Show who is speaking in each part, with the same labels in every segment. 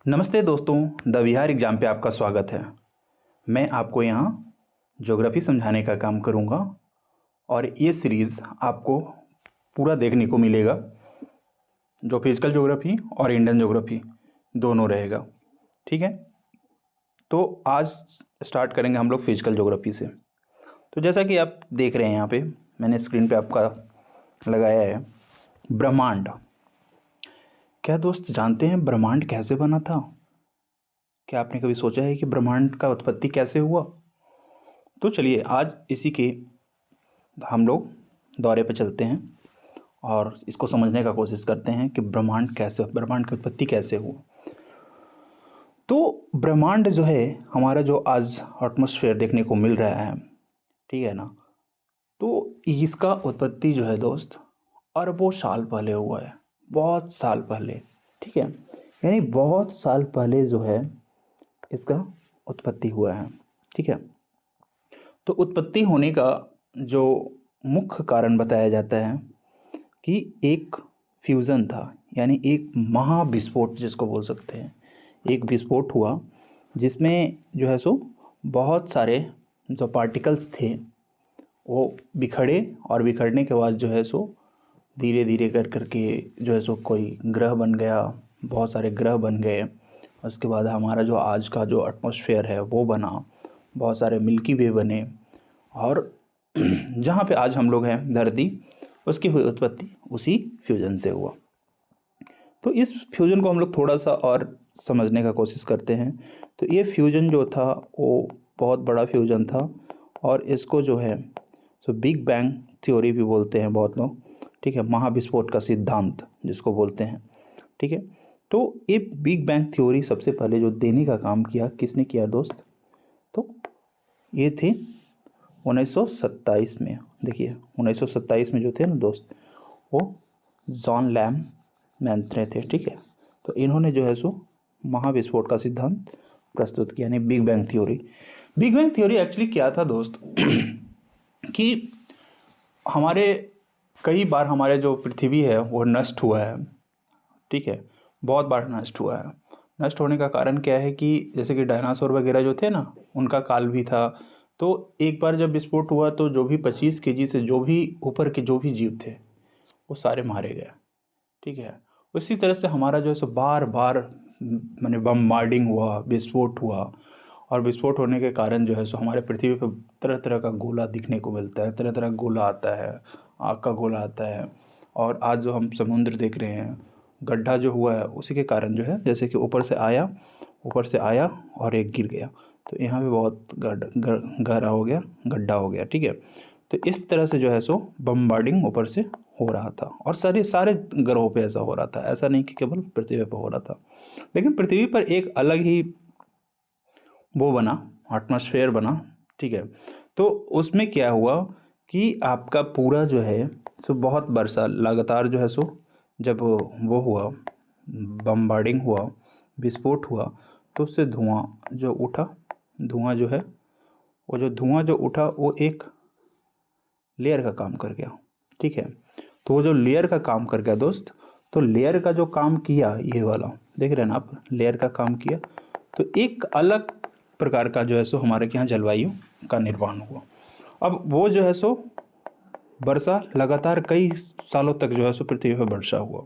Speaker 1: नमस्ते दोस्तों, the Vihar exam पे आपका स्वागत है। मैं आपको यहाँ ज्योग्राफी समझाने का काम करूँगा और ये सीरीज़ आपको पूरा देखने को मिलेगा। जो फिजिकल ज्योग्राफी और इंडियन ज्योग्राफी दोनों रहेगा, ठीक है। तो आज स्टार्ट करेंगे हम लोग फिजिकल ज्योग्राफी से। तो जैसा कि आप देख रहे हैं यहाँ पे मैंने स्क्रीन पे आपका लगाया है ब्रह्मांड। क्या दोस्त जानते हैं ब्रह्मांड कैसे बना था? क्या आपने कभी सोचा है कि ब्रह्मांड का उत्पत्ति कैसे हुआ? तो चलिए आज इसी के हम लोग दौरे पर चलते हैं और इसको समझने का कोशिश करते हैं कि ब्रह्मांड की उत्पत्ति कैसे हुआ। तो ब्रह्मांड जो है हमारा जो आज एटमॉस्फेयर देखने को मिल रहा है, ठीक है ना, तो इसका उत्पत्ति जो है दोस्त अरबों साल पहले हुआ है, बहुत साल पहले, ठीक है। यानी बहुत साल पहले जो है इसका उत्पत्ति हुआ है, ठीक है। तो उत्पत्ति होने का जो मुख्य कारण बताया जाता है कि एक फ्यूज़न था, यानी एक महाविस्फोट जिसको बोल सकते हैं। एक विस्फोट हुआ जिसमें जो है सो बहुत सारे जो पार्टिकल्स थे वो बिखरे और बिखरने के बाद जो है सो धीरे धीरे करके जो है सो कोई ग्रह बन गया, बहुत सारे ग्रह बन गए। उसके बाद हमारा जो आज का जो एटमॉस्फेयर है वो बना, बहुत सारे मिल्की वे बने और जहाँ पे आज हम लोग हैं धरती, उसकी हुई उत्पत्ति उसी फ्यूज़न से हुआ। तो इस फ्यूज़न को हम लोग थोड़ा सा और समझने का कोशिश करते हैं। तो ये फ्यूज़न जो था वो बहुत बड़ा फ्यूज़न था और इसको जो है सो बिग बैंग थ्योरी भी बोलते हैं बहुत लोग, ठीक है। महाविस्फोट का सिद्धांत जिसको बोलते हैं, ठीक है। तो ये बिग बैंग थ्योरी सबसे पहले जो देने का काम किया किसने किया दोस्त? तो ये थे 1927 में। देखिए 1927 में जो थे ना दोस्त, वो जॉन मैन्थ्रे थे, ठीक है। तो इन्होंने जो है सो महाविस्फोट का सिद्धांत प्रस्तुत किया, यानी big bang theory. Big bang theory actually क्या था दोस्त कि हमारे कई बार हमारे जो पृथ्वी है वो नष्ट हुआ है, ठीक है। बहुत बार नष्ट हुआ है। नष्ट होने का कारण क्या है कि जैसे कि डायनासोर वगैरह जो थे ना, उनका काल भी था। तो एक बार जब विस्फोट हुआ तो जो भी 25 केजी से जो भी ऊपर के जो भी जीव थे वो सारे मारे गए, ठीक है। उसी तरह से हमारा जो है सो बार बार माने बमबार्डिंग हुआ, विस्फोट हुआ और विस्फोट होने के कारण जो है सो हमारे पृथ्वी पर तरह तरह का गोला दिखने को मिलता है, तरह तरह का गोला आता है, आग का गोला आता है। और आज जो हम समुद्र देख रहे हैं, गड्ढा जो हुआ है उसी के कारण जो है, जैसे कि ऊपर से आया और एक गिर गया, तो यहाँ पे बहुत गहरा हो गया, गड्ढा हो गया, ठीक है। तो इस तरह से जो है सो बमबार्डिंग ऊपर से हो रहा था और सारे सारे ग्रहों पे ऐसा हो रहा था, ऐसा नहीं कि केवल पृथ्वी पर हो रहा था। लेकिन पृथ्वी पर एक अलग ही वो बना, एटमॉस्फेयर बना, ठीक है। तो उसमें क्या हुआ कि आपका पूरा जो है सो बहुत वर्षा लगातार जो है सो जब वो हुआ, बमबार्डिंग हुआ, विस्फोट हुआ, तो उससे धुआं जो उठा, धुआं जो है वो जो धुआं जो उठा वो एक लेयर का काम कर गया, ठीक है। तो वो जो लेयर का काम कर गया दोस्त, तो लेयर का जो काम किया, ये वाला देख रहे हैं ना आप, लेयर का काम किया, तो एक अलग प्रकार का जो है सो हमारे यहाँ जलवायु का निर्माण हुआ। अब वो जो है सो वर्षा लगातार कई सालों तक जो है सो पृथ्वी पर वर्षा हुआ,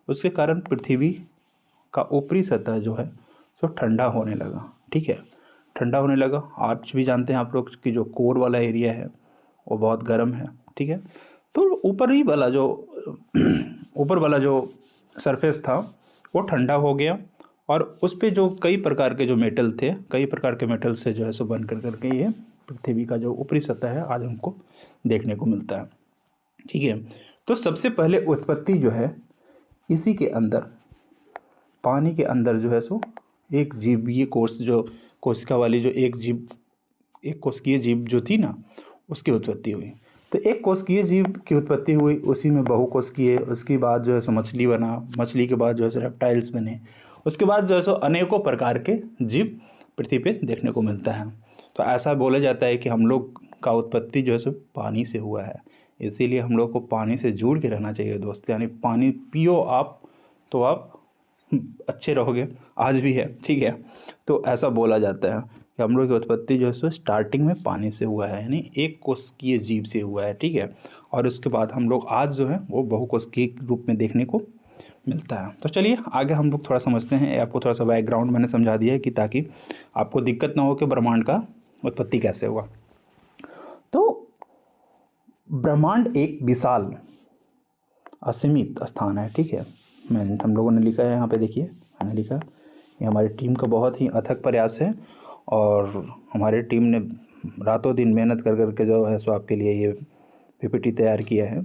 Speaker 1: उसके कारण पृथ्वी का ऊपरी सतह जो है सो ठंडा होने लगा, ठीक है। ठंडा होने लगा। आज भी जानते हैं आप लोग कि जो कोर वाला एरिया है वो बहुत गर्म है, ठीक है। तो ऊपर वाला जो सरफेस था वो ठंडा हो गया और उस पे जो कई प्रकार के जो मेटल थे, कई प्रकार के मेटल से जो है सो बन करके ये पृथ्वी का जो ऊपरी सतह है आज हमको देखने को मिलता है, ठीक है। तो सबसे पहले उत्पत्ति जो है इसी के अंदर, पानी के अंदर जो है सो एक जीव, ये कोशिका वाली जो एक कोशिकीय जीव जो थी ना, उसकी उत्पत्ति हुई। तो एक कोशिकीय जीव की उत्पत्ति हुई, उसी में बहुकोशिकीय, उसके बाद जो है सो मछली बना, मछली के बाद जो है सो रेप्टाइल्स बने, उसके बाद जो है सो अनेकों प्रकार के जीव पृथ्वी पे देखने को मिलता है। तो ऐसा बोला जाता है कि हम लोग का उत्पत्ति जो है सो पानी से हुआ है, इसीलिए हम लोग को पानी से जुड़ के रहना चाहिए दोस्त। यानी पानी पियो आप तो आप अच्छे रहोगे, आज भी है, ठीक है। तो ऐसा बोला जाता है कि हम लोग की उत्पत्ति जो है सो स्टार्टिंग में पानी से हुआ है, यानी एक कोशिकीय जीव से हुआ है, ठीक है। और उसके बाद हम लोग आज जो है वो बहुकोशिकीय रूप में देखने को मिलता है। तो चलिए आगे हम लोग थोड़ा समझते हैं। आपको थोड़ा सा बैकग्राउंड मैंने समझा दिया है कि ताकि आपको दिक्कत ना हो कि ब्रह्मांड का उत्पत्ति कैसे हुआ। तो ब्रह्मांड एक विशाल असीमित स्थान है, ठीक है। हम लोगों ने लिखा है यहाँ पे, देखिए मैंने लिखा, ये हमारी टीम का बहुत ही अथक प्रयास है और हमारी टीम ने रातों दिन मेहनत कर करके जो है सो आपके लिए ये पीपीटी तैयार किया है।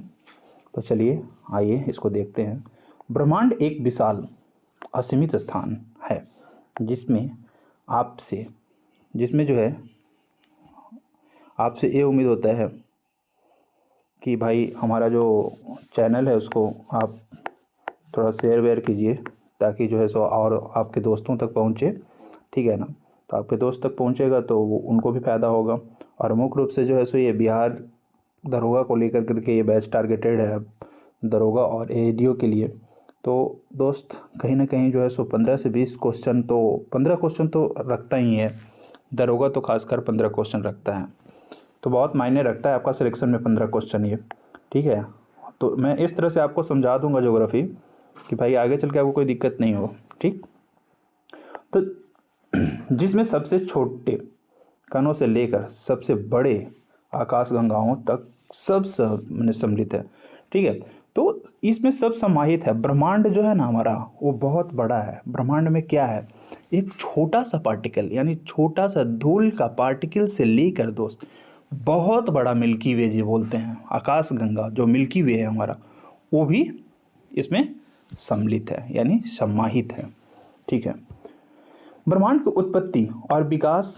Speaker 1: तो चलिए आइए इसको देखते हैं। ब्रह्मांड एक विशाल असीमित स्थान है जिसमें जो है आपसे ये उम्मीद होता है कि भाई हमारा जो चैनल है उसको आप थोड़ा शेयर वेयर कीजिए ताकि जो है सो और आपके दोस्तों तक पहुँचे, ठीक है ना। तो आपके दोस्त तक पहुँचेगा तो वो उनको भी फ़ायदा होगा। और मुख्य रूप से जो है सो ये बिहार दरोगा को लेकर करके ये बैच टारगेटेड है, दरोगा और एडीओ के लिए। तो दोस्त कहीं ना कहीं जो है सो 15 से 20 क्वेश्चन तो 15 क्वेश्चन तो रखता ही है, दरोगा तो खासकर 15 क्वेश्चन रखता है। तो बहुत मायने रखता है आपका सिलेक्शन में 15 क्वेश्चन ये, ठीक है। तो मैं इस तरह से आपको समझा दूंगा ज्योग्राफी कि भाई आगे चल के आपको कोई दिक्कत नहीं हो, ठीक। तो जिसमें सबसे छोटे कणों से लेकर सबसे बड़े आकाशगंगाओं तक सब सम्मिलित है, ठीक है। तो इसमें सब समाहित है। ब्रह्मांड जो है ना हमारा वो बहुत बड़ा है। ब्रह्मांड में क्या है, एक छोटा सा पार्टिकल यानी छोटा सा धूल का पार्टिकल से लेकर दोस्त बहुत बड़ा मिल्की वे जी बोलते हैं, आकाशगंगा जो मिल्की वे है हमारा, वो भी इसमें सम्मिलित है यानी समाहित है, ठीक है। ब्रह्मांड की उत्पत्ति और विकास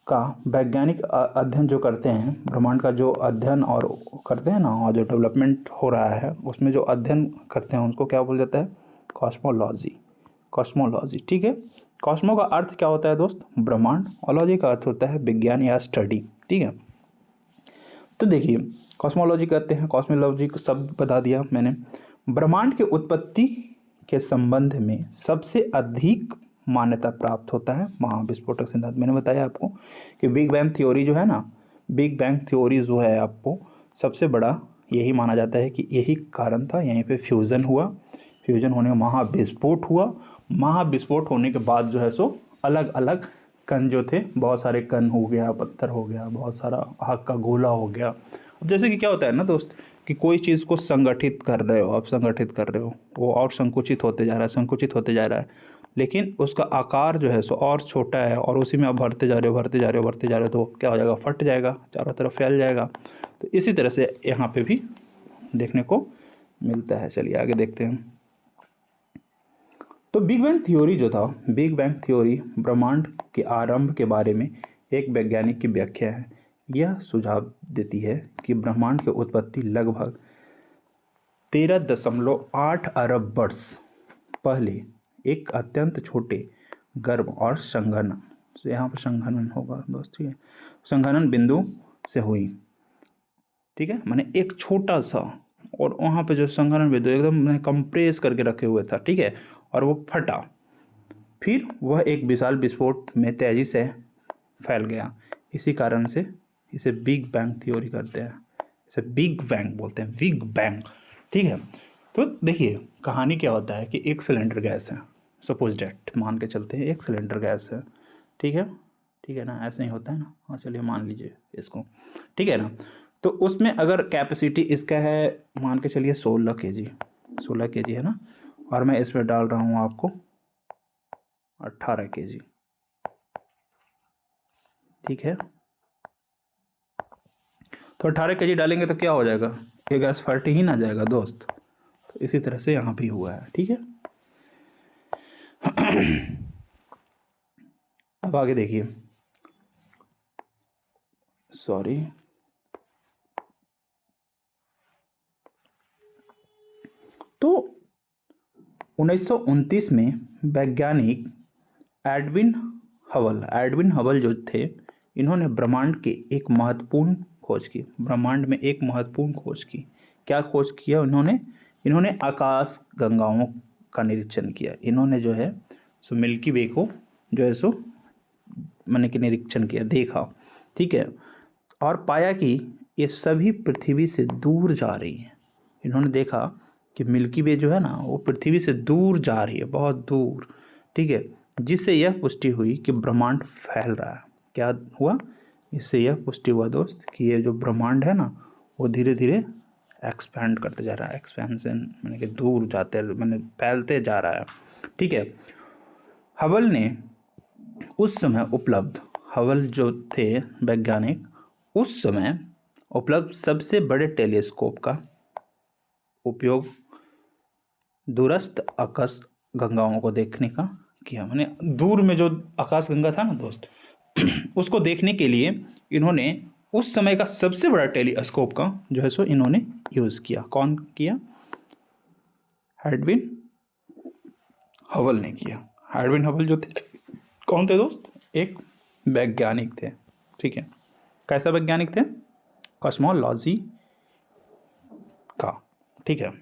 Speaker 1: का वैज्ञानिक अध्ययन जो करते हैं, ब्रह्मांड का जो अध्ययन और करते हैं ना, और जो डेवलपमेंट हो रहा है उसमें जो अध्ययन करते हैं उसको क्या बोला जाता है, कॉस्मोलॉजी। कॉस्मोलॉजी, ठीक है। कॉस्मो का अर्थ क्या होता है दोस्त, ब्रह्मांड, ओलॉजी का अर्थ होता है विज्ञान या स्टडी, ठीक है। तो देखिए कॉस्मोलॉजी कहते हैं, कॉस्मोलॉजी को शब्द बता दिया मैंने। ब्रह्मांड की उत्पत्ति के संबंध में सबसे अधिक मान्यता प्राप्त होता है महाविस्फोटक सिद्धांत। मैंने बताया आपको कि बिग बैंग थ्योरी जो है ना, बिग बैंग थ्योरी जो है आपको सबसे बड़ा यही माना जाता है कि यही कारण था, यहीं पे फ्यूज़न हुआ, फ्यूजन होने में महाविस्फोट हुआ। महाविस्फोट होने के बाद जो है सो अलग अलग कण जो थे, बहुत सारे कण हो गया, पत्थर हो गया, बहुत सारा आग का गोला हो गया। अब जैसे कि क्या होता है ना दोस्त कि कोई चीज़ को संगठित कर रहे हो, आप संगठित कर रहे हो, वो और संकुचित होते जा रहा है, संकुचित होते जा रहा है, लेकिन उसका आकार जो है सो और छोटा है और उसी में आप भरते जा रहे हो, भरते जा रहे हो, भरते जा रहे हो, तो क्या हो जाएगा, फट जाएगा, चारों तरफ फैल जाएगा। तो इसी तरह से यहाँ पे भी देखने को मिलता है। चलिए आगे देखते हैं। तो बिग बैंग थ्योरी जो था, बिग बैंग थ्योरी ब्रह्मांड के आरंभ के बारे में एक वैज्ञानिक की व्याख्या है। यह सुझाव देती है कि ब्रह्मांड की उत्पत्ति लगभग 13.8 अरब वर्ष पहले एक अत्यंत छोटे गर्भ और संघनन से, यहाँ पर संघनन होगा दोस्त, ठीक है, संघनन बिंदु से हुई, ठीक है। माने एक छोटा सा, और वहाँ पे जो संघनन बिंदु एकदम कंप्रेस करके रखे हुए था, ठीक है, और वो फटा, फिर वह एक विशाल विस्फोट में तेजी से फैल गया। इसी कारण से इसे बिग बैंग थ्योरी करते हैं, इसे बिग बैंग बोलते हैं, बिग बैंग, ठीक है। तो देखिए कहानी क्या होता है कि एक सिलेंडर गैस है, सपोज डेट मान के चलते हैं, एक सिलेंडर गैस है, ठीक है, ठीक है ना, ऐसे ही होता है ना, हाँ चलिए मान लीजिए इसको, ठीक है ना। तो उसमें अगर कैपेसिटी इसका है मान के चलिए 16 kg, 16 kg है ना, और मैं इसमें डाल रहा हूँ आपको 18 kg, ठीक है। तो 18 kg डालेंगे तो क्या हो जाएगा, ये गैस फट ही ना जाएगा दोस्त। तो इसी तरह से यहाँ भी हुआ है, ठीक है। अब आगे देखिए, सॉरी, तो 1929 में वैज्ञानिक एडविन हबल जो थे, इन्होंने ब्रह्मांड की एक महत्वपूर्ण खोज की, ब्रह्मांड में एक महत्वपूर्ण खोज की। क्या खोज किया इन्होंने, इन्होंने आकाश गंगाओं का निरीक्षण किया। इन्होंने जो है सो मिल्की वे को जो है सो मैंने कि निरीक्षण किया, देखा, ठीक है, और पाया कि ये सभी पृथ्वी से दूर जा रही हैं। इन्होंने देखा कि मिल्की वे जो है ना वो पृथ्वी से दूर जा रही है, बहुत दूर, ठीक है, जिससे यह पुष्टि हुई कि ब्रह्मांड फैल रहा है। क्या हुआ? इससे यह पुष्टि हुआ दोस्त कि ये जो ब्रह्मांड है ना वो धीरे धीरे एक्सपैंड करते जा रहा है। एक्सपेंशन मैंने कि दूर जाते मैंने फैलते जा रहा है, ठीक है। हबल ने उस समय उपलब्ध, हबल जो थे वैज्ञानिक, उस समय उपलब्ध सबसे बड़े टेलीस्कोप का उपयोग दूरस्थ आकाश गंगाओं को देखने का किया। मैंने दूर में जो आकाश गंगा था ना दोस्त उसको देखने के लिए इन्होंने उस समय का सबसे बड़ा टेलीस्कोप का जो है सो इन्होंने यूज़ किया। कौन किया? एडविन हबल ने किया। एडविन हबल जो थे कौन थे दोस्त? एक वैज्ञानिक थे, ठीक है। कैसा वैज्ञानिक थे? कॉस्मोलॉजी का, ठीक है।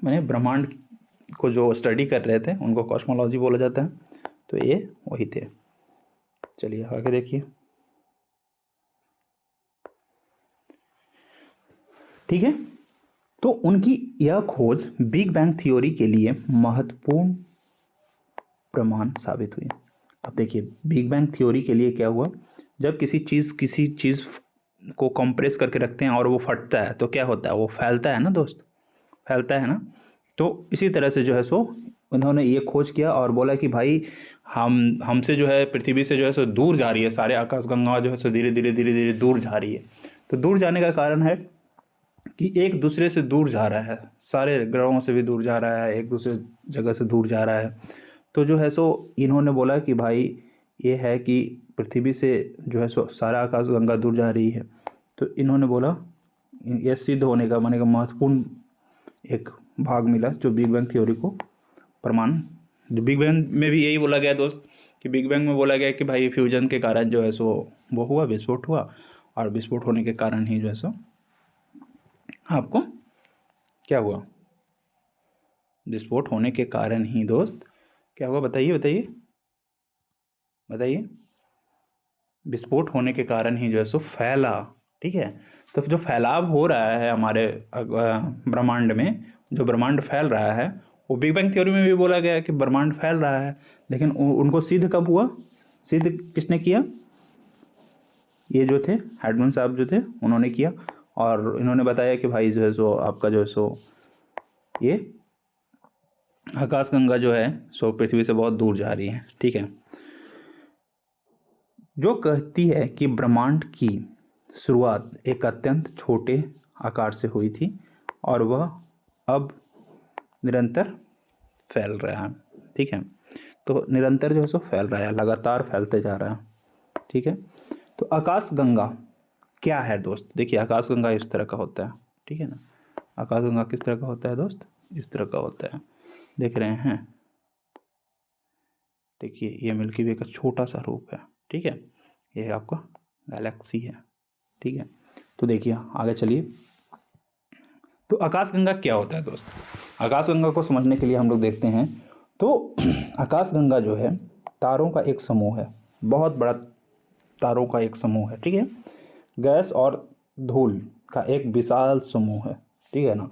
Speaker 1: मैंने ब्रह्मांड को जो स्टडी कर रहे थे उनको कॉस्मोलॉजी बोला जाता है, तो ये वही थे। चलिए आगे देखिए, ठीक है। तो उनकी यह खोज बिग बैंग थ्योरी के लिए महत्वपूर्ण प्रमाण साबित हुई। अब देखिए बिग बैंग थ्योरी के लिए क्या हुआ, जब किसी चीज़ को कंप्रेस करके रखते हैं और वो फटता है तो क्या होता है? वो फैलता है ना दोस्त, फैलता है ना। तो इसी तरह से जो है सो उन्होंने ये खोज किया और बोला कि भाई हमसे जो है पृथ्वी से जो है सो दूर जा रही है, सारे आकाशगंगा जो है सो धीरे धीरे दूर जा रही है। तो दूर जाने का कारण है कि एक दूसरे से दूर जा रहा है, सारे ग्रहों से भी दूर जा रहा है, एक दूसरे जगह से दूर जा रहा है। तो जो है सो इन्होंने बोला कि भाई ये है कि पृथ्वी से जो है सो सारा आकाशगंगा दूर जा रही है। तो इन्होंने बोला यह सिद्ध होने का माने का महत्वपूर्ण एक भाग मिला जो बिग बैंग थ्योरी को प्रमाण। जो बिग बैंग में भी यही बोला गया दोस्त कि बिग बैंग में बोला गया कि भाई फ्यूजन के कारण जो है सो वो हुआ, विस्फोट हुआ, और विस्फोट होने के कारण ही जो है सो आपको क्या हुआ? विस्फोट होने के कारण ही दोस्त क्या हुआ? बताइए बताइए बताइए। विस्फोट होने के कारण ही जो है सो फैला, ठीक है। तो जो फैलाव हो रहा है हमारे ब्रह्मांड में, जो ब्रह्मांड फैल रहा है, वो बिग बैंग थ्योरी में भी बोला गया है कि ब्रह्मांड फैल रहा है। लेकिन उनको सिद्ध कब हुआ? सिद्ध किसने किया? ये जो थे एडविन साहब जो थे उन्होंने किया, और इन्होंने बताया कि भाई जो है सो आपका जो है सो ये आकाशगंगा जो है सो पृथ्वी से बहुत दूर जा रही है, ठीक है। जो कहती है कि ब्रह्मांड की शुरुआत एक अत्यंत छोटे आकार से हुई थी और वह अब निरंतर फैल रहा है, ठीक है। तो निरंतर जो है सो फैल रहा है, लगातार फैलते जा रहा है, ठीक है। तो आकाशगंगा क्या है दोस्त? देखिए आकाशगंगा इस तरह का होता है, ठीक है ना। आकाशगंगा किस तरह का होता है दोस्त? इस तरह का होता है, देख रहे हैं। देखिए ये मिल्की वे का छोटा सा रूप है, ठीक है। ये आपका गैलेक्सी है, ठीक है। तो देखिए आगे चलिए। तो आकाशगंगा क्या होता है दोस्त? आकाशगंगा को समझने के लिए हम लोग देखते हैं तो आकाशगंगा जो है तारों का एक समूह है, बहुत बड़ा तारों का एक समूह है, ठीक है। गैस और धूल का एक विशाल समूह है, ठीक है ना।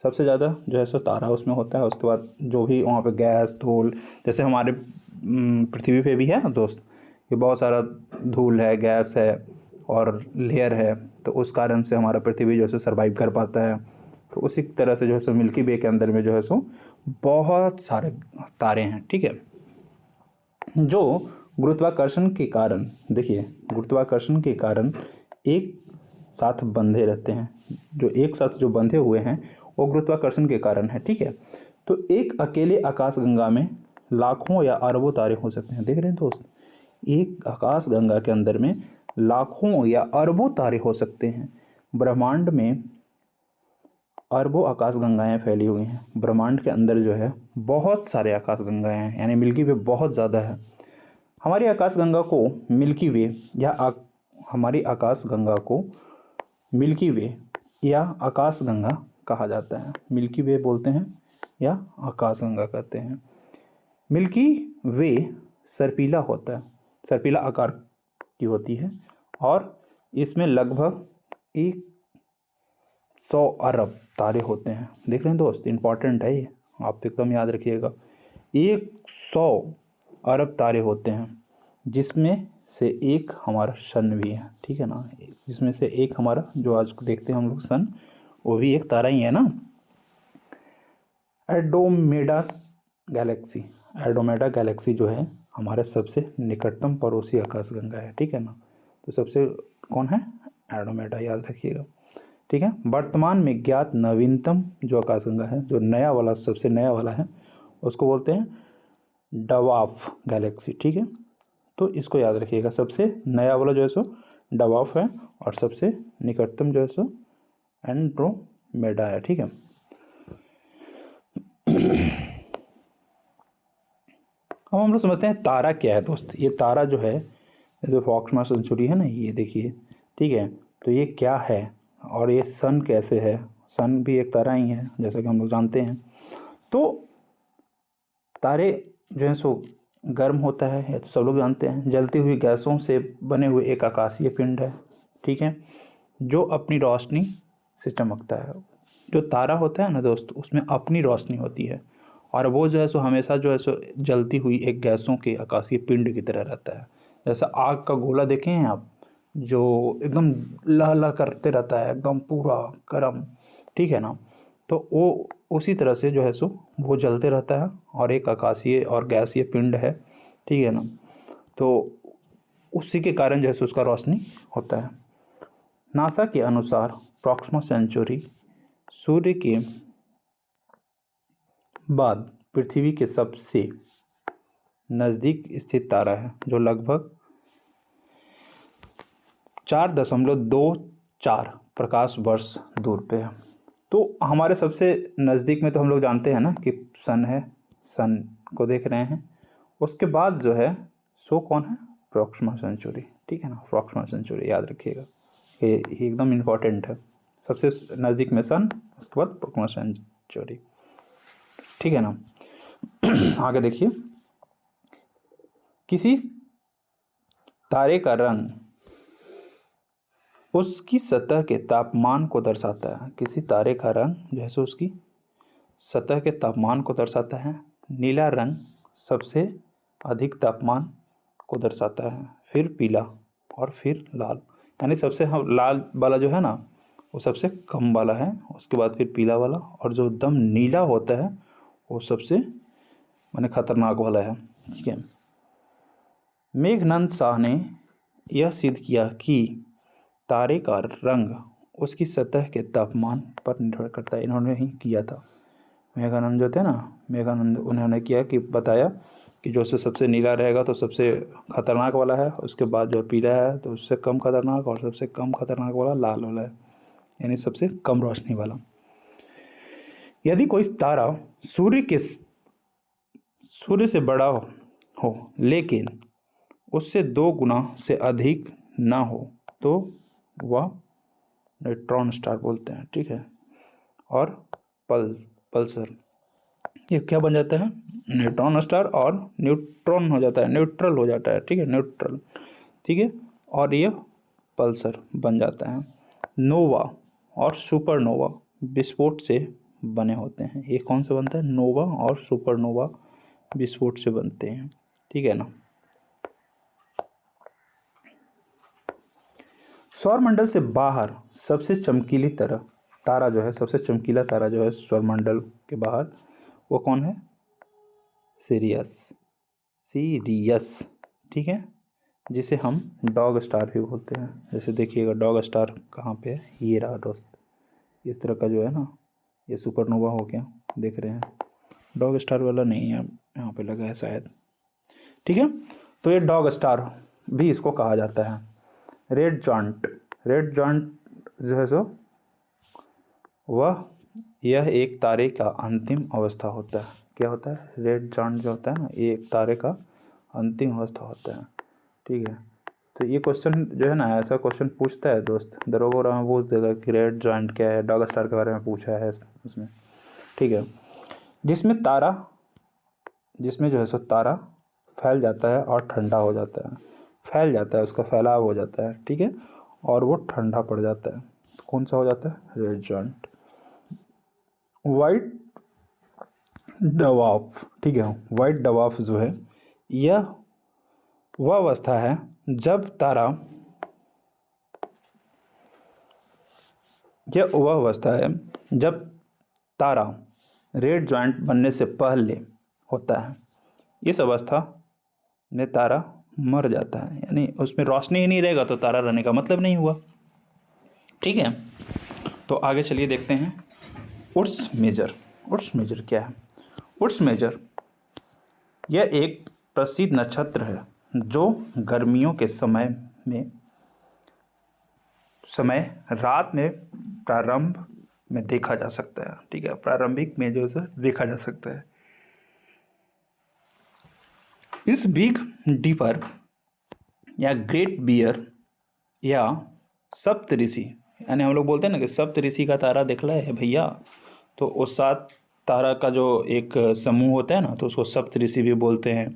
Speaker 1: सबसे ज़्यादा जो है सो तारा उसमें होता है, उसके बाद जो भी वहाँ पे गैस धूल, जैसे हमारे पृथ्वी पे भी है ना दोस्त, ये बहुत सारा धूल है, गैस है और लेयर है, तो उस कारण से हमारा पृथ्वी जो है सर्वाइव कर पाता है। तो उसी तरह से जो है सो मिल्की वे के अंदर में जो है सो बहुत सारे तारे हैं, ठीक है, जो गुरुत्वाकर्षण के कारण, देखिए गुरुत्वाकर्षण के कारण एक साथ बंधे रहते हैं। जो एक साथ जो बंधे हुए हैं वो गुरुत्वाकर्षण के कारण है, ठीक है। तो एक अकेले आकाशगंगा में लाखों या अरबों तारे हो सकते हैं। देख रहे हैं दोस्त, एक आकाशगंगा के अंदर में लाखों या अरबों तारे हो सकते हैं। ब्रह्मांड में अरबों आकाशगंगाएं फैली हुई हैं। ब्रह्मांड के अंदर जो है बहुत सारे आकाशगंगाएं हैं, यानी मिल्की वे बहुत ज़्यादा है। हमारी आकाशगंगा को मिल्की वे या हमारी आकाशगंगा को मिल्की वे या आकाशगंगा कहा जाता है। मिल्की वे बोलते हैं या आकाशगंगा कहते हैं। मिल्की वे सर्पीला होता है, सर्पीला आकार की होती है और इसमें लगभग 100 अरब तारे होते हैं। देख रहे हैं दोस्त, इंपॉर्टेंट है ये, आप एकदम याद रखिएगा। 100 अरब तारे होते हैं, जिसमें से एक हमारा सन भी है, ठीक है ना। जिसमें से एक हमारा जो आज देखते हैं हम लोग सन, वो भी एक तारा ही है ना। एंड्रोमेडा गैलेक्सी, एंड्रोमेडा गैलेक्सी जो है हमारे सबसे निकटतम पड़ोसी आकाशगंगा है, ठीक है ना। तो सबसे कौन है, एंड्रोमेडा, याद रखिएगा, ठीक है। वर्तमान में ज्ञात नवीनतम जो आकाशगंगा है, जो नया वाला, सबसे नया वाला है, उसको बोलते हैं डवार्फ गैलेक्सी, ठीक है। तो इसको याद रखिएगा, सबसे नया वाला जो है सो डवार्फ है और सबसे निकटतम जो है सो एंड्रोमेडा है, ठीक है। अब हम लोग समझते हैं तारा क्या है दोस्त। ये तारा जो है, जो प्रॉक्सिमा सेंचुरी है ना, ये देखिए, ठीक है। तो ये क्या है और ये सन कैसे है, सन भी एक तारा ही है जैसा कि हम लोग जानते हैं। तो तारे जो है सो गर्म होता है, ये तो सब लोग जानते हैं। जलती हुई गैसों से बने हुए एक आकाशीय पिंड है, ठीक है, जो अपनी रोशनी से चमकता है। जो तारा होता है ना दोस्त, उसमें अपनी रोशनी होती है और वो जो है सो हमेशा जो है सो जलती हुई एक गैसों के आकाशीय पिंड की तरह रहता है। जैसा आग का गोला देखे हैं आप, जो एकदम लह करते रहता है, एकदम पूरा गर्म, ठीक है ना। तो वो उसी तरह से जो है सो वो जलते रहता है और एक आकाशीय और गैसीय पिंड है, ठीक है ना। तो उसी के कारण जो है सो उसका रोशनी होता है। नासा के अनुसार प्रॉक्सिमा सेंचुरी सूर्य के बाद पृथ्वी के सबसे नज़दीक स्थित तारा है, जो लगभग 4.24 प्रकाश वर्ष दूर पे है। तो हमारे सबसे नज़दीक में तो हम लोग जानते हैं ना कि सन है, सन को देख रहे हैं। उसके बाद जो है सो कौन है, प्रॉक्सिमा सेंचुरी, ठीक है ना। प्रॉक्सिमा सेंचुरी याद रखिएगा, ये एकदम इम्पॉर्टेंट है। सबसे नज़दीक में सन, उसके बाद प्रॉक्सिमा सेंचुरी, ठीक है ना। आगे देखिए, किसी तारे का रंग उसकी सतह के तापमान को दर्शाता है। किसी तारे का रंग जैसे उसकी सतह के तापमान को दर्शाता है। नीला रंग सबसे अधिक तापमान को दर्शाता है, फिर पीला और फिर लाल। यानी सबसे लाल वाला जो है ना, वो सबसे कम वाला है, उसके बाद फिर पीला वाला, और जो एकदम नीला होता है वो सबसे माने खतरनाक वाला है, ठीक है। मेघनंद शाह ने यह सिद्ध किया कि तारे का रंग उसकी सतह के तापमान पर निर्भर करता है। इन्होंने ही किया था, मेघानंद जो थे ना, मेघानंद, उन्होंने किया कि बताया कि जो सबसे नीला रहेगा तो सबसे खतरनाक वाला है, उसके बाद जो पीला है तो उससे कम खतरनाक, और सबसे कम खतरनाक वाला लाल वाला है, यानी सबसे कम रोशनी वाला। यदि कोई तारा सूर्य से बड़ा हो लेकिन उससे 2 गुना से अधिक ना हो तो वह न्यूट्रॉन स्टार बोलते हैं, ठीक है। और पल्सर, ये क्या बन जाता है, न्यूट्रॉन स्टार, और न्यूट्रॉन हो जाता है, न्यूट्रल हो जाता है, ठीक है, न्यूट्रल, ठीक है। और ये पल्सर बन जाता है। नोवा और सुपरनोवा विस्फोट से बने होते हैं। ये कौन से बनता है, नोवा और सुपरनोवा विस्फोट से बनते हैं, ठीक है ना। सौरमंडल से बाहर सबसे चमकीली तारा जो है, सबसे चमकीला तारा जो है सौरमंडल के बाहर, वो कौन है, सीरियस, ठीक है, जिसे हम डॉग स्टार भी बोलते हैं। जैसे देखिएगा डॉग स्टार कहाँ पे है, ये रहा दोस्त, इस तरह का जो है ना, ये सुपरनोवा हो गया, देख रहे हैं। डॉग स्टार वाला नहीं है, यहाँ पे लगा है शायद, ठीक है। तो ये डॉग स्टार भी इसको कहा जाता है। रेड जॉइंट जो है सो यह एक तारे का अंतिम अवस्था होता है। क्या होता है, रेड जॉइंट जो होता है ना, ये एक तारे का अंतिम अवस्था होता है, ठीक है। तो ये क्वेश्चन जो है ना, ऐसा क्वेश्चन पूछता है दोस्त, दरोगा में पूछ देगा कि रेड जॉइंट क्या है, डॉग स्टार के बारे में पूछा है उसमें, ठीक है। जिसमें जो है सो तारा फैल जाता है और ठंडा हो जाता है, फैल जाता है, उसका फैलाव हो जाता है, ठीक है, और वो ठंडा पड़ जाता है। तो कौन सा हो जाता है? Red joint. वाइट डवार्फ, ठीक है, वाइट डवार्फ जो है यह वह अवस्था है जब तारा यह वह अवस्था है जब तारा रेड जॉइंट बनने से पहले होता है। इस अवस्था में तारा मर जाता है, यानी उसमें रोशनी ही नहीं रहेगा तो तारा रहने का मतलब नहीं हुआ, ठीक है। तो आगे चलिए देखते हैं उर्स मेजर। उर्स मेजर क्या है? उर्स मेजर यह एक प्रसिद्ध नक्षत्र है जो गर्मियों के समय रात में प्रारंभ में देखा जा सकता है, ठीक है, प्रारंभिक में जो है देखा जा सकता है। इस बिग डीपर या ग्रेट बियर या सप्तऋषि, यानी हम लोग बोलते हैं ना कि सप्तऋषि का तारा दिखला है भैया, तो उस 7 तारा का जो एक समूह होता है ना, तो उसको सप्तऋषि भी बोलते हैं,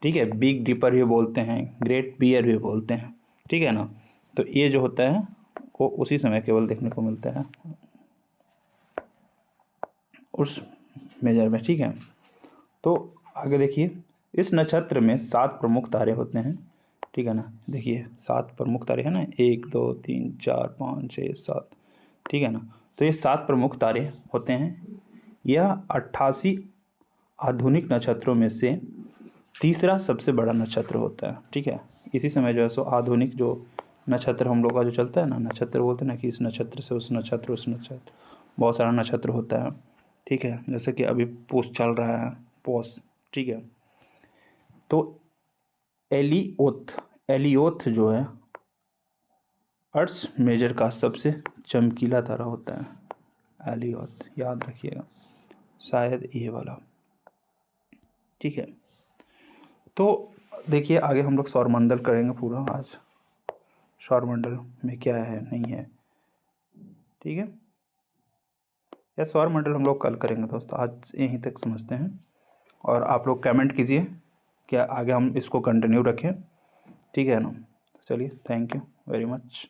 Speaker 1: ठीक है, बिग डीपर भी बोलते हैं, ग्रेट बियर भी बोलते हैं, ठीक है ना। तो ये जो होता है वो उसी समय केवल देखने को मिलता है उस मेजर में, ठीक है। तो आगे देखिए, इस नक्षत्र में 7 प्रमुख तारे होते हैं, ठीक है ना। देखिए 7 प्रमुख तारे हैं ना, 1 2 3 4 5 6 7, ठीक है ना। तो ये 7 प्रमुख तारे होते हैं। यह 88 आधुनिक नक्षत्रों में से तीसरा सबसे बड़ा नक्षत्र होता है, ठीक है। इसी समय जो है सो आधुनिक जो नक्षत्र हम लोग का जो चलता है ना, नक्षत्र बोलते हैं ना कि इस नक्षत्र से उस नक्षत्र, बहुत सारा नक्षत्र होता है, ठीक है। जैसे कि अभी पोष चल रहा है, पोष, ठीक है। तो एलियोथ जो है अर्स मेजर का सबसे चमकीला तारा होता है। एलियोथ याद रखिएगा, शायद ये वाला, ठीक है। तो देखिए आगे हम लोग सौरमंडल करेंगे पूरा आज, सौरमंडल में क्या है नहीं है, ठीक है। या सौरमंडल हम लोग कल करेंगे दोस्तों, आज यहीं तक समझते हैं। और आप लोग कमेंट कीजिए क्या आगे हम इसको कंटिन्यू रखें, ठीक है ना। चलिए, थैंक यू वेरी मच।